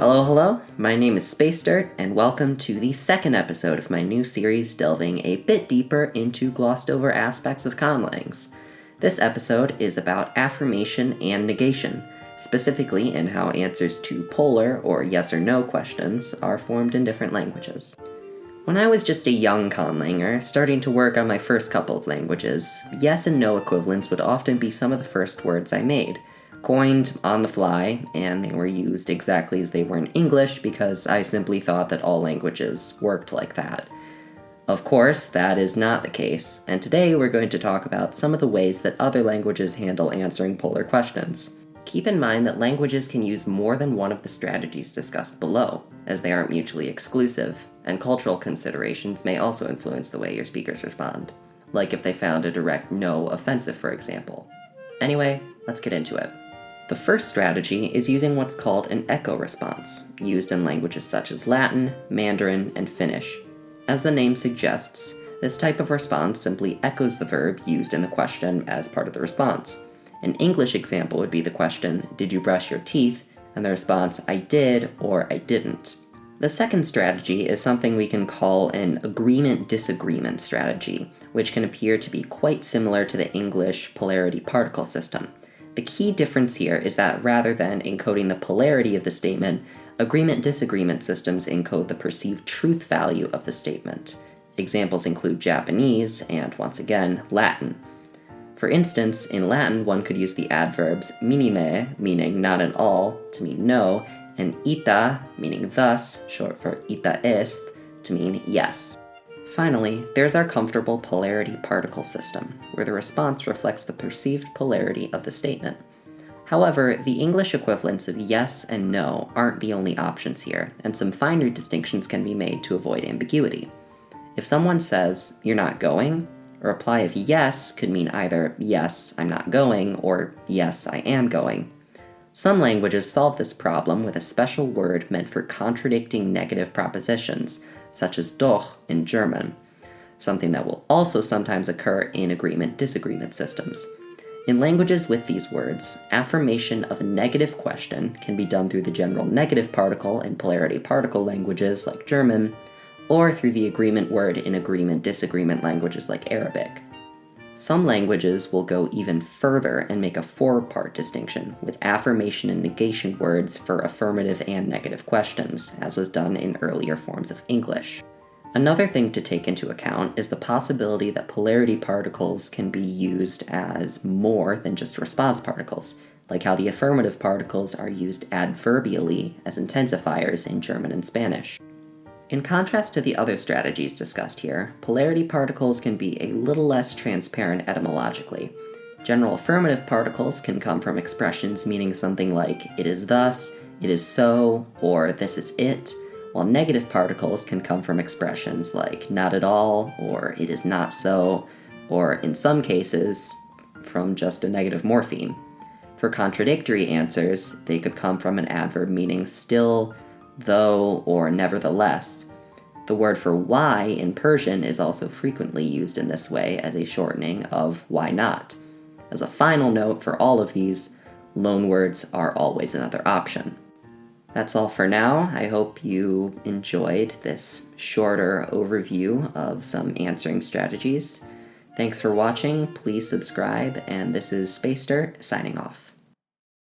Hello, my name is Space Dirt, and welcome to the second episode of my new series delving a bit deeper into glossed over aspects of conlangs. This episode is about affirmation and negation, specifically in how answers to polar or yes or no questions are formed in different languages. When I was just a young conlanger, starting to work on my first couple of languages, yes and no equivalents would often be some of the first words I made, coined on the fly, and they were used exactly as they were in English because I simply thought that all languages worked like that. Of course, that is not the case, and today we're going to talk about some of the ways that other languages handle answering polar questions. Keep in mind that languages can use more than one of the strategies discussed below, as they aren't mutually exclusive, and cultural considerations may also influence the way your speakers respond, like if they found a direct no offensive, for example. Anyway, let's get into it. The first strategy is using what's called an echo response, used in languages such as Latin, Mandarin, and Finnish. As the name suggests, this type of response simply echoes the verb used in the question as part of the response. An English example would be the question, "Did you brush your teeth?" and the response, "I did" or "I didn't." The second strategy is something we can call an agreement-disagreement strategy, which can appear to be quite similar to the English polarity particle system. The key difference here is that rather than encoding the polarity of the statement, agreement-disagreement systems encode the perceived truth value of the statement. Examples include Japanese and, once again, Latin. For instance, in Latin, one could use the adverbs minime, meaning not at all, to mean no, and ita, meaning thus, short for ita est, to mean yes. Finally, there's our comfortable polarity particle system, where the response reflects the perceived polarity of the statement. However, the English equivalents of yes and no aren't the only options here, and some finer distinctions can be made to avoid ambiguity. If someone says, "You're not going," a reply of yes could mean either "yes, I'm not going," or "yes, I am going." Some languages solve this problem with a special word meant for contradicting negative propositions, such as doch in German, something that will also sometimes occur in agreement-disagreement systems. In languages with these words, affirmation of a negative question can be done through the general negative particle in polarity particle languages like German, or through the agreement word in agreement-disagreement languages like Arabic. Some languages will go even further and make a four-part distinction, with affirmation and negation words for affirmative and negative questions, as was done in earlier forms of English. Another thing to take into account is the possibility that polarity particles can be used as more than just response particles, like how the affirmative particles are used adverbially as intensifiers in German and Spanish. In contrast to the other strategies discussed here, polarity particles can be a little less transparent etymologically. General affirmative particles can come from expressions meaning something like "it is thus," "it is so," or "this is it," while negative particles can come from expressions like "not at all," or "it is not so," or in some cases, from just a negative morpheme. For contradictory answers, they could come from an adverb meaning still, though, or nevertheless. The word for why in Persian is also frequently used in this way as a shortening of why not. As a final note for all of these, loanwords are always another option. That's all for now. I hope you enjoyed this shorter overview of some answering strategies. Thanks for watching, please subscribe, and this is Space Dirt signing off.